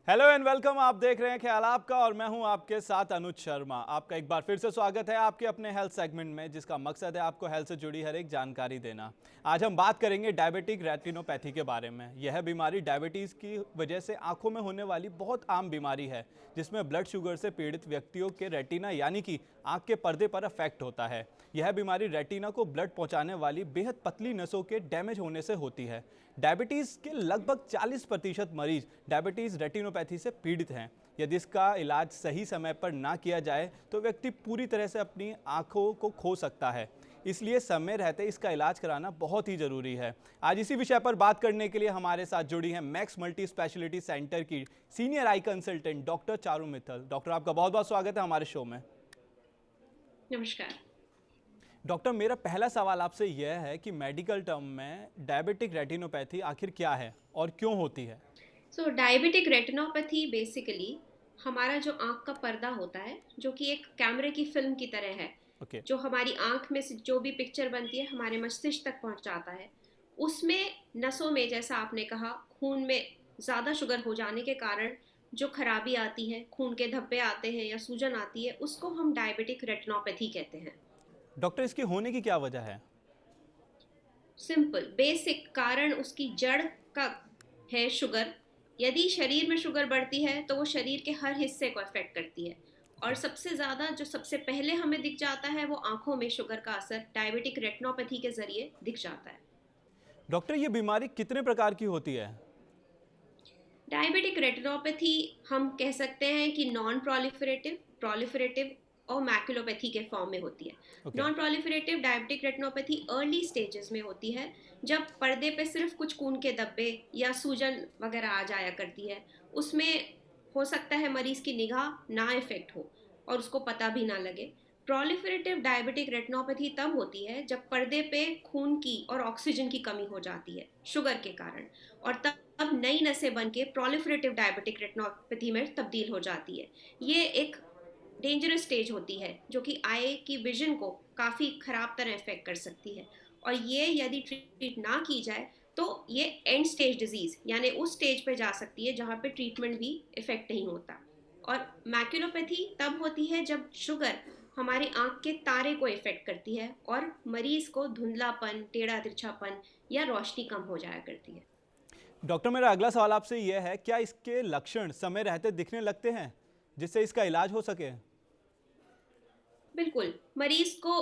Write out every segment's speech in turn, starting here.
Hello and welcome. आप देख रहे हैं ख्याल आपका और मैं हूं आपके साथ अनुज शर्मा। आपका एक बार फिर से स्वागत है आपके अपने हेल्थ सेगमेंट में, जिसका मकसद है आपको हेल्थ से जुड़ी हर एक जानकारी देना। आज हम बात करेंगे डायबिटिक रेटिनोपैथी के बारे में। यह बीमारी डायबिटीज़ की वजह से आंखों में होने वाली बहुत आम बीमारी है, जिसमें ब्लड शुगर से पीड़ित व्यक्तियों के रेटिना यानी कि आंख के पर्दे पर अफेक्ट होता है। यह बीमारी रेटिना को ब्लड पहुंचाने वाली बेहद पतली नसों के डैमेज होने से होती है। डायबिटीज़ के लगभग 40% मरीज डायबिटीज़ रेटिनोपैथी से पीड़ित हैं। यदि इसका इलाज सही समय पर ना किया जाए तो व्यक्ति पूरी तरह से अपनी आंखों को खो सकता है। इसलिए समय रहते इसका इलाज कराना बहुत ही ज़रूरी है। आज इसी विषय पर बात करने के लिए हमारे साथ जुड़ी हैं मैक्स मल्टी स्पेशलिटी सेंटर की senior eye consultant doctor Charu Mittal. Doctor, आपका बहुत बहुत स्वागत है हमारे शो में। नमस्कार। डॉक्टर, मेरा पहला सवाल आपसे यह है कि मेडिकल टर्म में डायबिटिक रेटिनोपैथी आखिर क्या है और क्यों होती है? सो डायबिटिक रेटिनोपैथी बेसिकली हमारा जो आँख का पर्दा होता है, जो कि एक कैमरे की फ़िल्म की तरह है, ओके। जो हमारी आँख में से जो भी पिक्चर बनती है, हमारे मस्तिष्क तक पहुँचाता है। उसमें नसों में जैसा आपने कहा, खून में ज़्यादा शुगर हो जाने के कारण जो खराबी आती है, खून के धब्बे आते हैं या सूजन आती है, उसको हम डायबिटिक रेटिनोपैथी कहते हैं। डॉक्टर, इसकी होने की क्या वजह है? सिंपल बेसिक कारण उसकी जड़ का है शुगर। यदि शरीर में शुगर बढ़ती है तो वो शरीर के हर हिस्से को अफेक्ट करती है। और ओके। सबसे ज़्यादा जो सबसे पहले हमें दिख जाता है वो आंखों में शुगर का असर डायबिटिक रेटिनोपैथी के जरिए दिख जाता है। डॉक्टर, ये बीमारी कितने प्रकार की होती है? डायबिटिक रेटिनोपैथी हम कह सकते हैं कि नॉन प्रोलिफरेटिव, प्रोलिफरेटिव और मैक्युलोपैथी के फॉर्म में होती है। Okay. Non proliferative diabetic retinopathy early stages में होती है, जब पर्दे पे सिर्फ कुछ खून के धब्बे या सूजन वगैरह आ जाया करती है। उसमें हो सकता है मरीज की निगाह ना इफेक्ट हो और उसको पता भी ना लगे। प्रोलिफरेटिव डायबिटिक रेटिनोपैथी तब होती है जब पर्दे पे खून की और ऑक्सीजन की कमी हो जाती है शुगर के कारण, और तब नई नसें बन के प्रोलिफरेटिव डायबिटिक रेटिनोपैथी में तब्दील हो जाती है। ये एक डेंजरस स्टेज होती है जो कि आई की विजन को काफ़ी खराब तरह इफेक्ट कर सकती है। और ये यदि ट्रीट ना की जाए तो ये एंड स्टेज डिजीज यानी उस स्टेज पे जा सकती है जहाँ पे ट्रीटमेंट भी इफेक्ट नहीं होता। और मैक्युलोपैथी तब होती है जब शुगर हमारी आंख के तारे को इफेक्ट करती है और मरीज को धुंधलापन, टेढ़ा तिरछापन या रोशनी कम हो जाया करती है। डॉक्टर, मेरा अगला सवाल आपसे यह है, क्या इसके लक्षण समय रहते दिखने लगते हैं जिससे इसका इलाज हो सके? बिल्कुल, मरीज़ को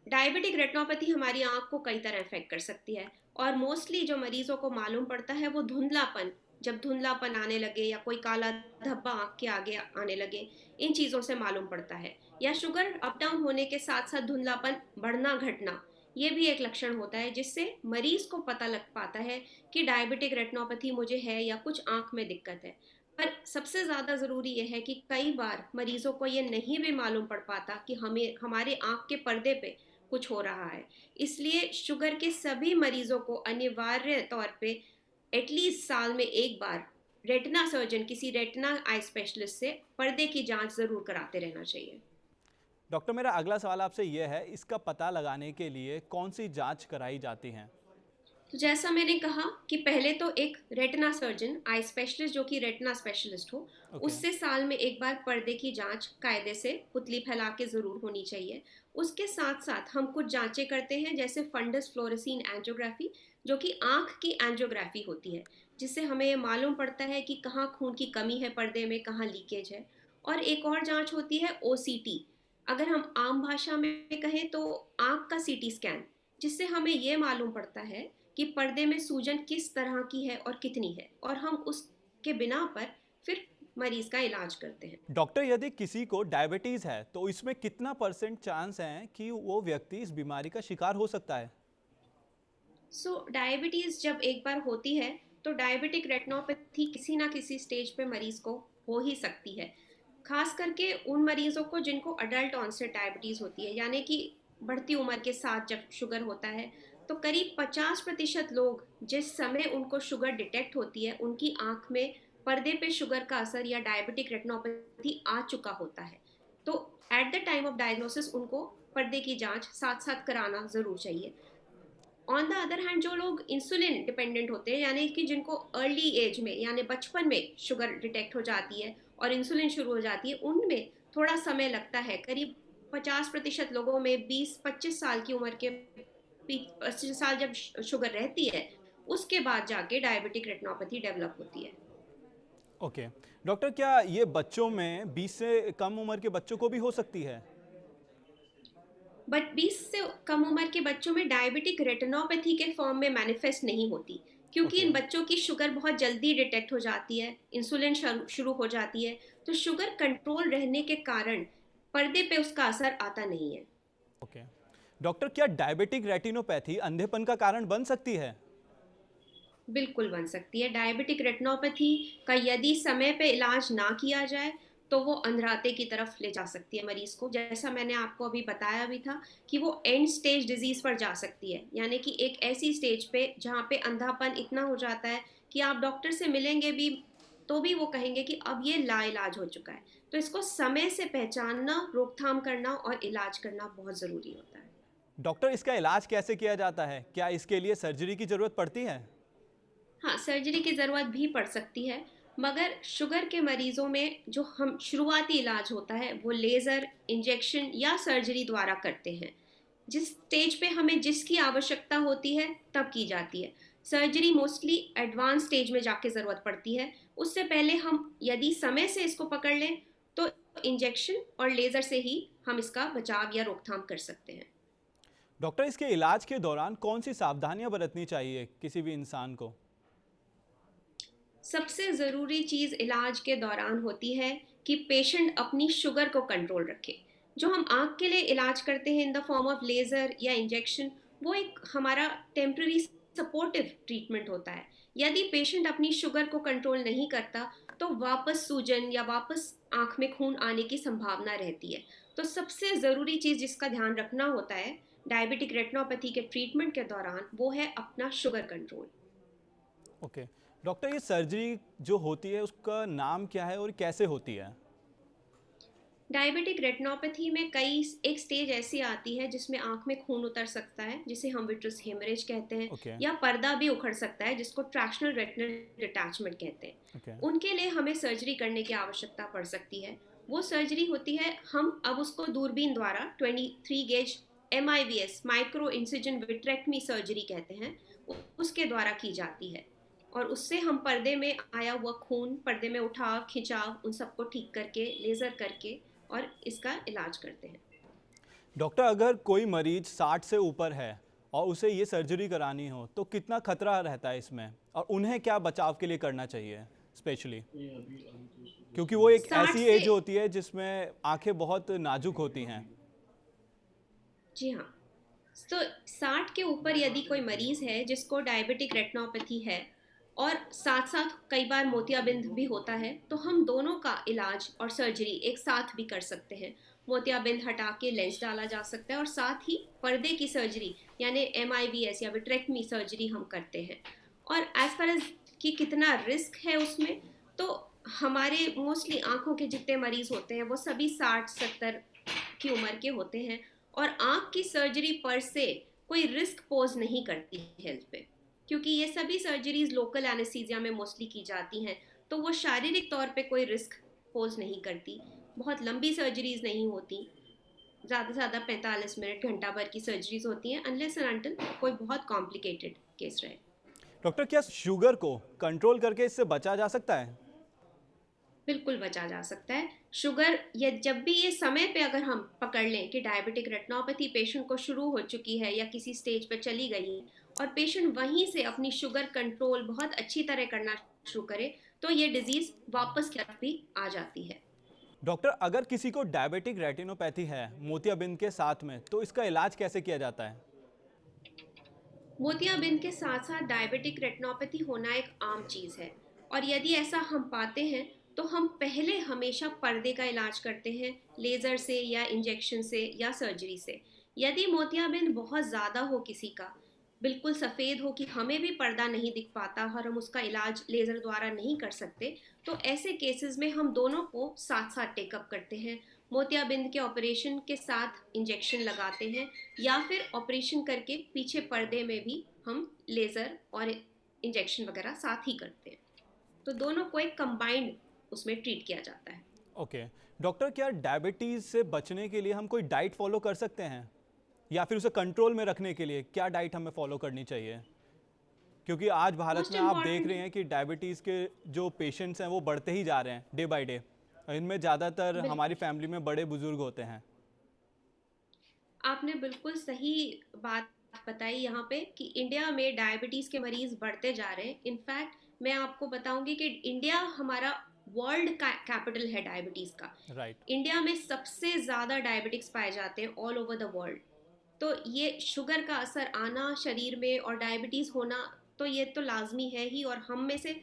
डायबिटिक रेटिनोपैथी हमारी आँख को कई तरह इफ़ेक्ट कर सकती है। और मोस्टली जो मरीज़ों को मालूम पड़ता है वो धुंधलापन, जब धुंधलापन आने लगे या कोई काला धब्बा आँख के आगे आने लगे, इन चीज़ों से मालूम पड़ता है। या शुगर अप डाउन होने के साथ-साथ धुंधलापन बढ़ना-घटना, ये भी एक लक्षण होता है जिससे मरीज़ को पता लग पाता है कि डायबिटिक रेटिनोपैथी मुझे है या कुछ आँख में दिक्कत है। पर सबसे ज़्यादा ज़रूरी ये है कि कई बार मरीज़ों को ये नहीं भी मालूम पड़ पाता कि हमें हमारे आँख के पर्दे पे कुछ हो रहा है। इसलिए शुगर के सभी मरीज़ों को अनिवार्य तौर पे एटलीस्ट साल में एक बार रेटिना सर्जन, किसी रेटिना आई स्पेशलिस्ट से पर्दे की जांच ज़रूर कराते रहना चाहिए। डॉक्टर, मेरा अगला सवाल आपसे यह है, इसका पता लगाने के लिए कौन सी जांच कराई जाती हैं? तो जैसा मैंने कहा कि पहले तो एक रेटिना सर्जन, आई स्पेशलिस्ट जो कि रेटिना स्पेशलिस्ट हो, ओके। उससे साल में एक बार पर्दे की जांच कायदे से पुतली फैला के ज़रूर होनी चाहिए। उसके साथ साथ हम कुछ जांचें करते हैं जैसे फंडस फ्लोरेसीन एंजियोग्राफी, जो कि आँख की एंजियोग्राफी होती है, जिससे हमें ये मालूम पड़ता है कि कहाँ खून की कमी है पर्दे में, कहाँ लीकेज है। और एक और जांच होती है ओसीटी, अगर हम आम भाषा में कहें तो आँख का सीटी स्कैन, जिससे हमें ये मालूम पड़ता है कि पर्दे में सूजन किस तरह की है और कितनी है, और हम उसके बिना पर फिर मरीज का इलाज करते हैं। डॉक्टर, यदि किसी को डायबिटीज़ है तो इसमें कितना परसेंट चांस है कि वो व्यक्ति इस बीमारी का शिकार हो सकता है? डायबिटीज जब एक बार होती है तो डायबिटिक रेटिनोपैथी किसी ना किसी स्टेज पे मरीज को हो ही सकती है। खास करके उन मरीजों को जिनको अडल्ट ऑनसेट डायबिटीज होती है, यानी कि बढ़ती उम्र के साथ जब शुगर होता है, तो करीब 50% लोग जिस समय उनको शुगर डिटेक्ट होती है उनकी आंख में पर्दे पे शुगर का असर या डायबिटिक रेटिनोपैथी आ चुका होता है। तो at the time of diagnosis उनको पर्दे की जांच साथ साथ कराना जरूर चाहिए। ऑन द अदर हैंड जो लोग इंसुलिन डिपेंडेंट होते हैं, यानी कि जिनको अर्ली एज में यानी बचपन में शुगर डिटेक्ट हो जाती है और इंसुलिन शुरू हो जाती है, उनमें थोड़ा समय लगता है। करीब 50% लोगों में 20-25 साल की उम्र के 25 साल जब शुगर रहती है, उसके बाद जाके डायबिटिक रेटिनोपैथी डेवलप होती है। ओके। डॉक्टर, क्या ये बच्चों में 20 से कम उम्र के बच्चों को भी हो सकती है? बट 20 से कम उम्र के बच्चों में डायबिटिक रेटिनोपैथी के फॉर्म में मैनिफेस्ट नहीं होती, क्योंकि ओके। इन बच्चों की शुगर बहुत जल्दी डिटेक्ट हो जाती है, इंसुलिन शुरू हो जाती है, तो शुगर कंट्रोल रहने के कारण पर्दे पे उसका असर आता नहीं है। ओके। डॉक्टर, क्या डायबिटिक रेटिनोपैथी अंधेपन का कारण बन सकती है? बिल्कुल बन सकती है। डायबिटिक रेटिनोपैथी का यदि समय पे इलाज ना किया जाए तो वो अंधराते की तरफ ले जा सकती है मरीज को। जैसा मैंने आपको अभी बताया भी था कि वो एंड स्टेज डिजीज पर जा सकती है, यानी कि एक ऐसी स्टेज पे जहाँ पे अंधापन इतना हो जाता है कि आप डॉक्टर से मिलेंगे भी तो भी वो कहेंगे कि अब ये लाइलाज हो चुका है। तो इसको समय से पहचानना, रोकथाम करना और इलाज करना बहुत ज़रूरी होता है। डॉक्टर, इसका इलाज कैसे किया जाता है? क्या इसके लिए सर्जरी की ज़रूरत पड़ती है? हाँ, सर्जरी की ज़रूरत भी पड़ सकती है, मगर शुगर के मरीज़ों में जो हम शुरुआती इलाज होता है वो लेज़र, इंजेक्शन या सर्जरी द्वारा करते हैं। जिस स्टेज पे हमें जिसकी आवश्यकता होती है तब की जाती है। सर्जरी मोस्टली एडवांस स्टेज में जाके ज़रूरत पड़ती है। उससे पहले हम यदि समय से इसको पकड़ लें तो इंजेक्शन और लेज़र से ही हम इसका बचाव या रोकथाम कर सकते हैं। डॉक्टर, इसके इलाज के दौरान कौन सी सावधानियां बरतनी चाहिए किसी भी इंसान को? सबसे ज़रूरी चीज़ इलाज के दौरान होती है कि पेशेंट अपनी शुगर को कंट्रोल रखे। जो हम आँख के लिए इलाज करते हैं in the form of laser या इंजेक्शन, वो एक हमारा टेम्पररी सपोर्टिव ट्रीटमेंट होता है। यदि पेशेंट अपनी शुगर को कंट्रोल नहीं करता, तो वापस सूजन या वापस आँख में खून आने की संभावना रहती है। तो सबसे ज़रूरी चीज़ जिसका ध्यान रखना होता है डायबिटिक रेटिनोपैथी के ट्रीटमेंट के दौरान, वो है अपना शुगर कंट्रोल। ओके। डॉक्टर, ये सर्जरी जो होती है उसका नाम क्या है और कैसे होती है? डायबिटिक रेटिनोपैथी में कई एक स्टेज ऐसी आती है जिसमें आंख में खून उतर सकता है, जिसे हम विट्रस हेमरेज कहते हैं, ओके। या पर्दा भी उखड़ सकता है जिसको ट्रैक्शनल रेटिनल डिटैचमेंट कहते हैं। ओके। उनके लिए हमें सर्जरी करने की आवश्यकता पड़ सकती है। वो सर्जरी होती है, हम अब उसको दूरबीन द्वारा 23 gauge MIVS micro incision vitrectomy surgery कहते हैं, उसके द्वारा की जाती है। और उससे हम पर्दे में आया हुआ खून, पर्दे में उठाव खिंचाव, उन सबको ठीक करके लेज़र करके और इसका इलाज करते हैं। डॉक्टर, अगर कोई मरीज 60 से ऊपर है और उसे ये सर्जरी करानी हो तो कितना खतरा रहता है इसमें, और उन्हें क्या बचाव के लिए करना चाहिए स्पेशली? क्योंकि वो एक 60 ऐसी से एज होती है जिसमें आंखें बहुत नाजुक होती हैं। जी हाँ, तो 60 के ऊपर यदि कोई मरीज है जिसको डायबिटिक रेटिनोपैथी है और साथ साथ कई बार मोतियाबिंद भी होता है, तो हम दोनों का इलाज और सर्जरी एक साथ भी कर सकते हैं। मोतियाबिंद हटा के लेंस डाला जा सकता है और साथ ही पर्दे की सर्जरी यानी MIVS या विट्रेक्टमी सर्जरी हम करते हैं। और एज फार एज कि कितना रिस्क है उसमें, तो हमारे मोस्टली आंखों के जितने मरीज होते हैं वो सभी 60-70 की उम्र के होते हैं, और आंख की सर्जरी पर से कोई रिस्क पोज नहीं करती हेल्थ पे, क्योंकि ये सभी सर्जरीज लोकल एनेस्थीसिया में मोस्टली की जाती हैं। तो वो शारीरिक तौर पे कोई रिस्क पोज नहीं करती, बहुत लंबी सर्जरीज नहीं होती, ज़्यादा से ज़्यादा 45 मिनट घंटा भर की सर्जरीज होती हैं, अनलेस एंड अनटिल कोई बहुत कॉम्प्लिकेटेड केस रहे। डॉक्टर, क्या शुगर को कंट्रोल करके इससे बचा जा सकता है? बिल्कुल बचा जा सकता है। शुगर या जब भी ये समय पे अगर हम पकड़ लें कि डायबिटिक रेटिनोपैथी पेशेंट को शुरू हो चुकी है या किसी स्टेज पे चली गई है, और पेशेंट वहीं से अपनी शुगर कंट्रोल बहुत अच्छी तरह करना शुरू करे, तो ये डिजीज वापस की तरफ भी आ जाती है। डॉक्टर, अगर किसी को डायबिटिक रेटिनोपैथी है मोतियाबिंद के साथ में, तो इसका इलाज कैसे किया जाता है? मोतियाबिंद के साथ साथ डायबिटिक रेटिनोपैथी होना एक आम चीज़ है, और यदि ऐसा हम पाते हैं तो हम पहले हमेशा पर्दे का इलाज करते हैं, लेज़र से या इंजेक्शन से या सर्जरी से। यदि मोतियाबिंद बहुत ज़्यादा हो किसी का, बिल्कुल सफ़ेद हो कि हमें भी पर्दा नहीं दिख पाता और हम उसका इलाज लेज़र द्वारा नहीं कर सकते, तो ऐसे केसेस में हम दोनों को साथ साथ टेकअप करते हैं। मोतियाबिंद के ऑपरेशन के साथ इंजेक्शन लगाते हैं, या फिर ऑपरेशन करके पीछे पर्दे में भी हम लेज़र और इंजेक्शन वगैरह साथ ही करते हैं। तो दोनों को एक कंबाइंड उसमें ट्रीट किया जाता है। ओके डॉक्टर, क्या डायबिटीज़ से बचने के लिए हम कोई डाइट फॉलो कर सकते हैं, या फिर उसे कंट्रोल में रखने के लिए क्या डाइट हमें फॉलो करनी चाहिए? क्योंकि आज भारत मोस्ट में आप देख रहे इम्पॉर्टेंट, हैं कि डायबिटीज़ के जो पेशेंट्स हैं वो बढ़ते ही जा रहे हैं डे बाय डे। इनमें ज़्यादातर हमारी बिल्कुल फैमिली में बड़े बुजुर्ग होते हैं। आपने बिल्कुल सही बात बताई यहाँ पे कि इंडिया में डायबिटीज के मरीज बढ़ते जा रहे हैं। इनफैक्ट मैं आपको बताऊंगी कि इंडिया हमारा वर्ल्ड का कैपिटल है डायबिटीज का। राइट। इंडिया में सबसे ज्यादा डायबिटिक्स पाए जाते हैं ऑल ओवर द वर्ल्ड। तो ये शुगर का असर आना शरीर में और डायबिटीज होना, तो ये तो लाजमी है ही, और हम में से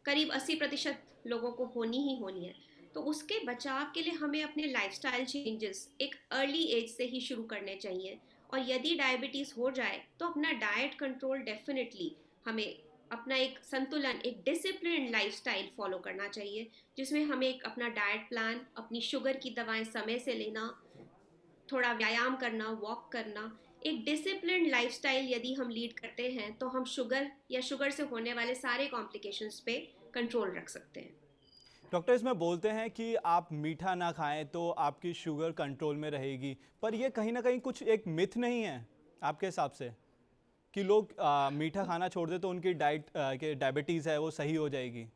करीब 80% लोगों को होनी ही होनी है। तो उसके बचाव के लिए हमें अपने लाइफस्टाइल चेंजेस एक अर्ली एज से ही शुरू करने चाहिए। और यदि डायबिटीज हो जाए तो अपना डाइट कंट्रोल डेफिनेटली हमें अपना एक संतुलन, एक डिसिप्लिन लाइफस्टाइल फॉलो करना चाहिए, जिसमें हमें एक अपना डाइट प्लान, अपनी शुगर की दवाएं समय से लेना, थोड़ा व्यायाम करना, वॉक करना, एक डिसिप्लिन्ड लाइफस्टाइल यदि हम लीड करते हैं तो हम शुगर या शुगर से होने वाले सारे कॉम्प्लिकेशंस पे कंट्रोल रख सकते हैं। डॉक्टर इसमें बोलते हैं कि आप मीठा ना खाएं तो आपकी शुगर कंट्रोल में रहेगी, पर ये कहीं ना कहीं कुछ एक मिथ नहीं है आपके हिसाब से, कि लोग मीठा खाना छोड़ दे तो उनकी के डायबिटीज़ है वो सही हो जाएगी?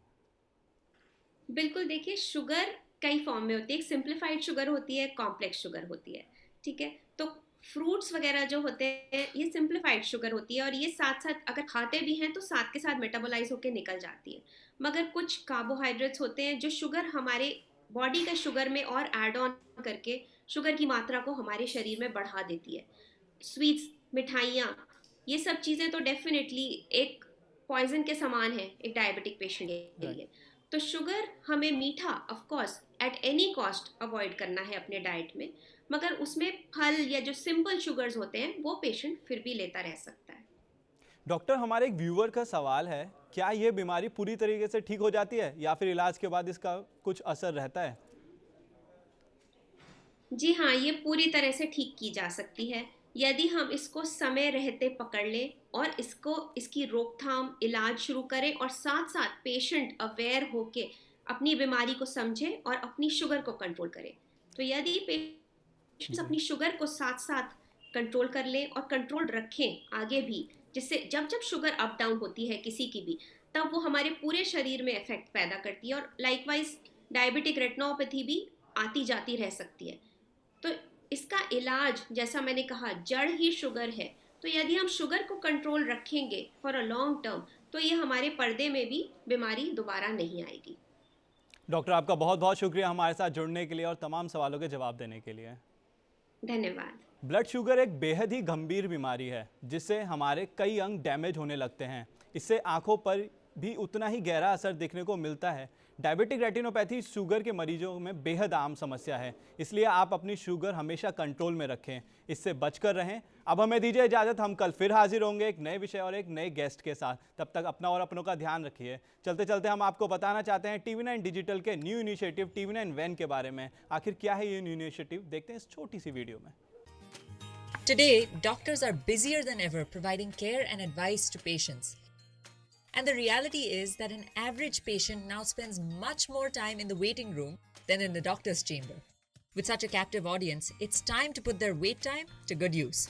बिल्कुल, देखिए शुगर कई फॉर्म में होती है। एक सिंप्लीफाइड शुगर होती है, कॉम्प्लेक्स शुगर होती है, ठीक है। तो फ्रूट्स वगैरह जो होते हैं ये सिंप्लीफाइड शुगर होती है, और ये साथ साथ अगर खाते भी हैं तो साथ के साथ मेटाबोलाइज होकर निकल जाती है। मगर कुछ कार्बोहाइड्रेट्स होते हैं जो शुगर हमारे बॉडी का शुगर में और ऐड ऑन करके शुगर की मात्रा को हमारे शरीर में बढ़ा देती है। स्वीट्स, मिठाइयाँ, ये सब चीज़ें तो डेफिनेटली एक पॉइजन के समान है एक डायबिटिक पेशेंट के राइट। लिए। तो शुगर हमें मीठा of course at any cost avoid करना है अपने डाइट में, मगर उसमें फल या जो सिंपल शुगर्स होते हैं वो पेशेंट फिर भी लेता रह सकता है। डॉक्टर, हमारे एक व्यूअर का सवाल है, क्या ये बीमारी पूरी तरीके से ठीक हो जाती है या फिर इलाज के बाद इसका कुछ असर रहता है? जी हाँ, ये पूरी तरह से ठीक की जा सकती है यदि हम इसको समय रहते पकड़ लें और इसको इसकी रोकथाम इलाज शुरू करें, और साथ साथ पेशेंट अवेयर होके अपनी बीमारी को समझे और अपनी शुगर को कंट्रोल करें। तो यदि पेशेंट्स जी। अपनी शुगर को साथ साथ कंट्रोल कर लें और कंट्रोल रखें आगे भी, जिससे जब जब शुगर अप डाउन होती है किसी की भी, तब वो हमारे पूरे शरीर में इफेक्ट पैदा करती है, और लाइकवाइज डायबिटिक रेटिनोपैथी भी आती जाती रह सकती है। तो इसका इलाज, जैसा मैंने कहा, जड़ ही शुगर है। तो यदि हम शुगर को कंट्रोल रखेंगे फॉर अ लॉन्ग टर्म, तो ये हमारे पर्दे में भी बीमारी दोबारा नहीं आएगी। डॉक्टर, आपका बहुत बहुत शुक्रिया हमारे साथ जुड़ने के लिए और तमाम सवालों के जवाब देने के लिए। धन्यवाद। ब्लड शुगर एक बेहद ही गंभीर बीमारी है जिससे हमारे कई अंग डैमेज होने लगते हैं। इससे आंखों पर भी उतना ही गहरा असर देखने को मिलता है। डायबिटिक रेटिनोपैथी शुगर के मरीजों में बेहद आम समस्या है, इसलिए आप अपनी शुगर हमेशा कंट्रोल में रखें, इससे बचकर रहें। अब हमें दीजिए इजाज़त, हम कल फिर हाजिर होंगे एक नए विषय और एक नए गेस्ट के साथ। तब तक अपना और अपनों का ध्यान रखिए। चलते चलते हम आपको बताना चाहते हैं TV9 डिजिटल के न्यू इनिशिएटिव TV9 वैन के बारे में। आखिर क्या है ये न्यू इनिशिएटिव, देखते हैं इस छोटी सी वीडियो में। Today, doctors are busier than ever providing care and advice to patients. And the reality is that an average patient now spends much more time in the waiting room than in the doctor's chamber. With such a captive audience, it's time to put their wait time to good use.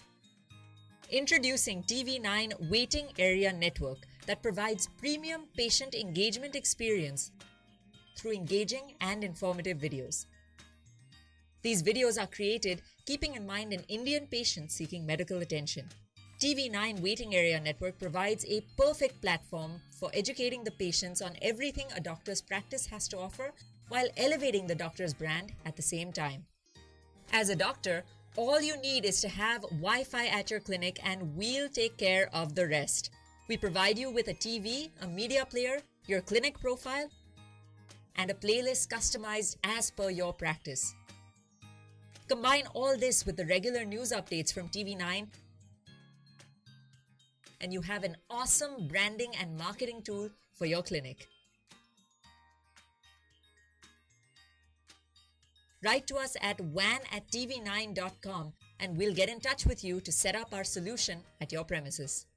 Introducing TV9 Waiting Area Network that provides premium patient engagement experience through engaging and informative videos. These videos are created keeping in mind an Indian patient seeking medical attention. TV9 Waiting Area Network provides a perfect platform for educating the patients on everything a doctor's practice has to offer while elevating the doctor's brand at the same time. As a doctor, all you need is to have Wi-Fi at your clinic and we'll take care of the rest. We provide you with a TV, a media player, your clinic profile, and a playlist customized as per your practice. Combine all this with the regular news updates from TV9 and you have an awesome branding and marketing tool for your clinic. Write to us at wan@tv9.com and we'll get in touch with you to set up our solution at your premises.